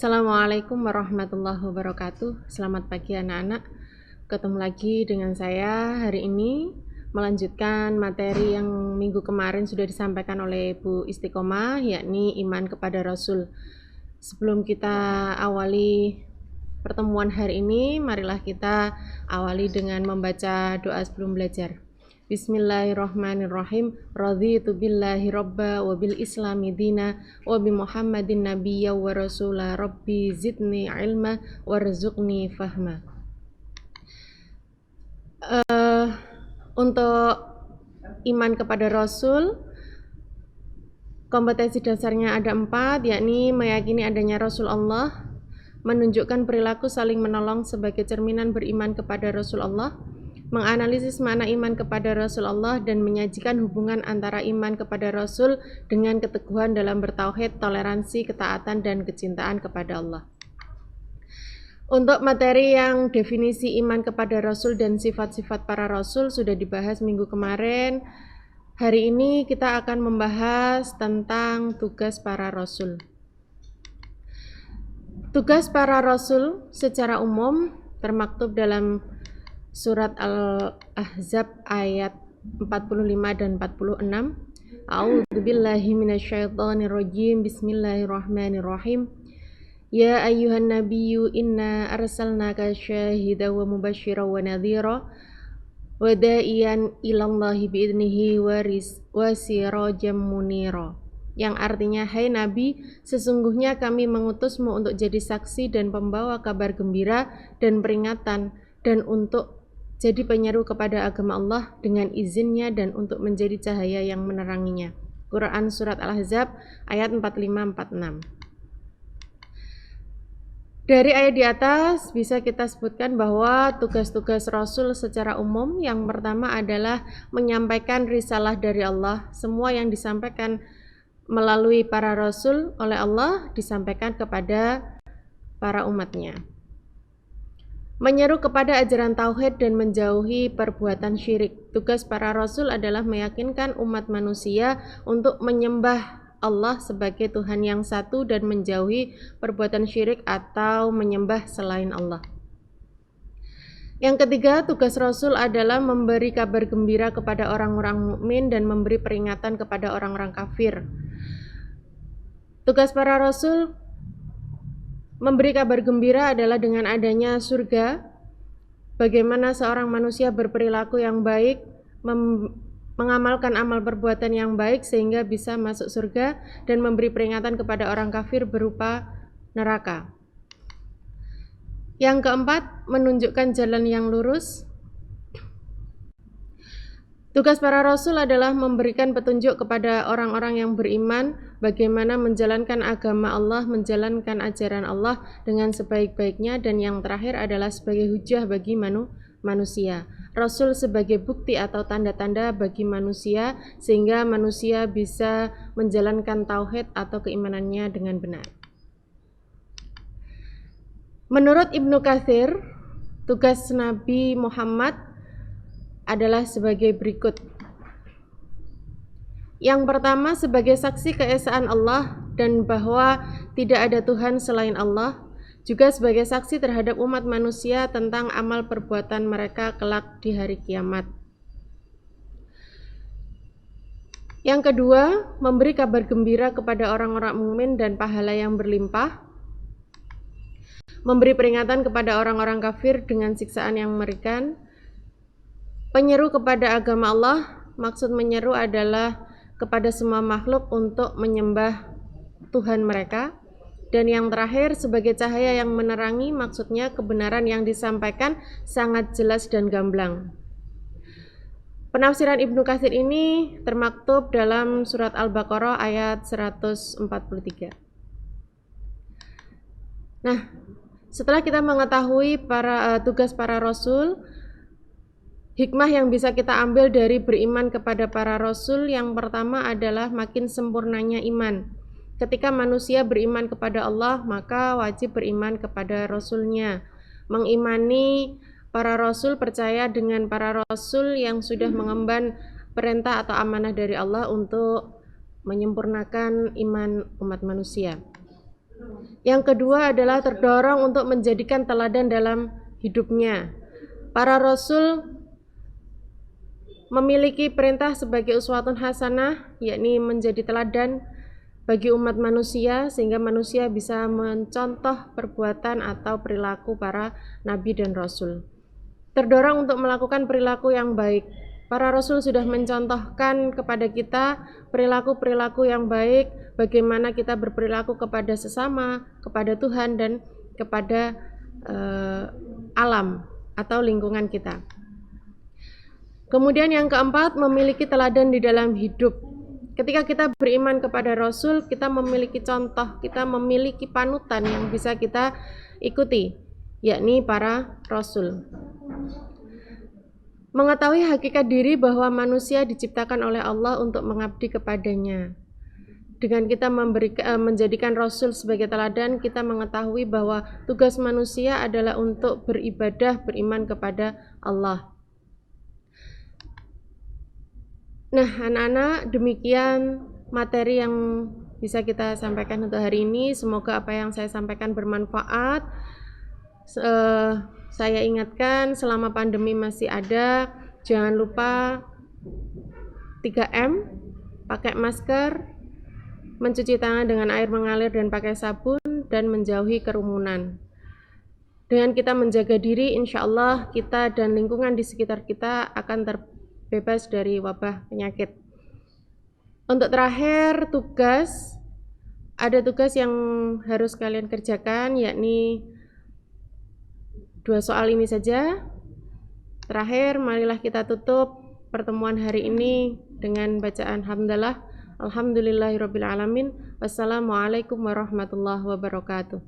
Assalamualaikum warahmatullahi wabarakatuh. Selamat pagi anak-anak. Ketemu lagi dengan saya hari ini melanjutkan materi yang minggu kemarin sudah disampaikan oleh Bu Istiqomah, yakni iman kepada Rasul. Sebelum kita awali pertemuan hari ini, marilah kita awali dengan membaca doa sebelum belajar. Bismillahirrahmanirrahim. Raditu billahi robba wa bil islami dina wa bi muhammadin nabiyya wa rasula rabbi zidni ilma warzuqni fahma. Untuk iman kepada Rasul, kompetensi dasarnya ada 4, yakni meyakini adanya Rasul Allah, menunjukkan perilaku saling menolong sebagai cerminan beriman kepada Rasul Allah, menganalisis makna iman kepada Rasul Allah, dan menyajikan hubungan antara iman kepada Rasul dengan keteguhan dalam bertauhid, toleransi, ketaatan, dan kecintaan kepada Allah. Untuk materi yang definisi iman kepada Rasul dan sifat-sifat para Rasul sudah dibahas minggu kemarin. Hari ini kita akan membahas tentang tugas para Rasul. Tugas para Rasul secara umum termaktub dalam Surat Al-Ahzab ayat 45 dan 46. A'udzubillahi minasyaitonirrajim. Bismillahirrahmanirrahim. Ya ayyuhan nabiyyu inna arsalnaka syahidan wa mubasysyiran wa nadhira wa da'iyan ilallahi bi'idnihi wa sirajan munira. Yang artinya, hai Nabi, sesungguhnya kami mengutusmu untuk jadi saksi dan pembawa kabar gembira dan peringatan, dan untuk jadi penyeru kepada agama Allah dengan izinnya, dan untuk menjadi cahaya yang meneranginya. Quran Surat Al-Ahzab ayat 45-46. Dari ayat di atas bisa kita sebutkan bahwa tugas-tugas Rasul secara umum yang pertama adalah menyampaikan risalah dari Allah. Semua yang disampaikan melalui para Rasul oleh Allah disampaikan kepada para umatnya. Menyeru kepada ajaran tauhid dan menjauhi perbuatan syirik. Tugas para Rasul adalah meyakinkan umat manusia untuk menyembah Allah sebagai Tuhan yang satu dan menjauhi perbuatan syirik atau menyembah selain Allah. Yang ketiga, tugas Rasul adalah memberi kabar gembira kepada orang-orang mukmin dan memberi peringatan kepada orang-orang kafir. Tugas para Rasul memberi kabar gembira adalah dengan adanya surga, bagaimana seorang manusia berperilaku yang baik, mengamalkan amal perbuatan yang baik sehingga bisa masuk surga, dan memberi peringatan kepada orang kafir berupa neraka. Yang keempat, menunjukkan jalan yang lurus. Tugas para Rasul adalah memberikan petunjuk kepada orang-orang yang beriman bagaimana menjalankan agama Allah, menjalankan ajaran Allah dengan sebaik-baiknya, dan yang terakhir adalah sebagai hujah bagi manusia. Rasul sebagai bukti atau tanda-tanda bagi manusia sehingga manusia bisa menjalankan tauhid atau keimanannya dengan benar. Menurut Ibnu Katsir, tugas Nabi Muhammad adalah sebagai berikut. Yang pertama, sebagai saksi keesaan Allah dan bahwa tidak ada Tuhan selain Allah, juga sebagai saksi terhadap umat manusia tentang amal perbuatan mereka kelak di hari kiamat. Yang kedua, memberi kabar gembira kepada orang-orang mukmin dan pahala yang berlimpah, memberi peringatan kepada orang-orang kafir dengan siksaan yang mengerikan. Penyeru kepada agama Allah, maksud menyeru adalah kepada semua makhluk untuk menyembah Tuhan mereka. Dan yang terakhir, sebagai cahaya yang menerangi, maksudnya kebenaran yang disampaikan sangat jelas dan gamblang. Penafsiran Ibnu Katsir ini termaktub dalam surat Al-Baqarah ayat 143. Nah, setelah kita mengetahui tugas para Rasul, hikmah yang bisa kita ambil dari beriman kepada para Rasul yang pertama adalah makin sempurnanya iman. Ketika manusia beriman kepada Allah, maka wajib beriman kepada Rasul-Nya. Mengimani para Rasul, percaya dengan para Rasul yang sudah mengemban perintah atau amanah dari Allah untuk menyempurnakan iman umat manusia. Yang kedua adalah terdorong untuk menjadikan teladan dalam hidupnya. Para rasul memiliki perintah sebagai uswatun hasanah, yakni menjadi teladan bagi umat manusia sehingga manusia bisa mencontoh perbuatan atau perilaku para nabi dan rasul. Terdorong untuk melakukan perilaku yang baik. Para rasul sudah mencontohkan kepada kita perilaku-perilaku yang baik, bagaimana kita berperilaku kepada sesama, kepada Tuhan dan kepada alam atau lingkungan kita. Kemudian yang keempat, memiliki teladan di dalam hidup. Ketika kita beriman kepada Rasul, kita memiliki contoh, kita memiliki panutan yang bisa kita ikuti, yakni para Rasul. Mengetahui hakikat diri bahwa manusia diciptakan oleh Allah untuk mengabdi kepadanya. Dengan kita menjadikan Rasul sebagai teladan, kita mengetahui bahwa tugas manusia adalah untuk beribadah, beriman kepada Allah. Nah, anak-anak, demikian materi yang bisa kita sampaikan untuk hari ini. Semoga apa yang saya sampaikan bermanfaat. Saya ingatkan, selama pandemi masih ada, jangan lupa 3M, pakai masker, mencuci tangan dengan air mengalir dan pakai sabun, dan menjauhi kerumunan. Dengan kita menjaga diri, insya Allah kita dan lingkungan di sekitar kita akan terbebas dari wabah penyakit. Untuk terakhir, ada tugas yang harus kalian kerjakan, yakni 2 soal ini saja. Terakhir, marilah kita tutup pertemuan hari ini dengan bacaan hamdalah. Alhamdulillahirabbil alamin. Wassalamualaikum warahmatullahi wabarakatuh.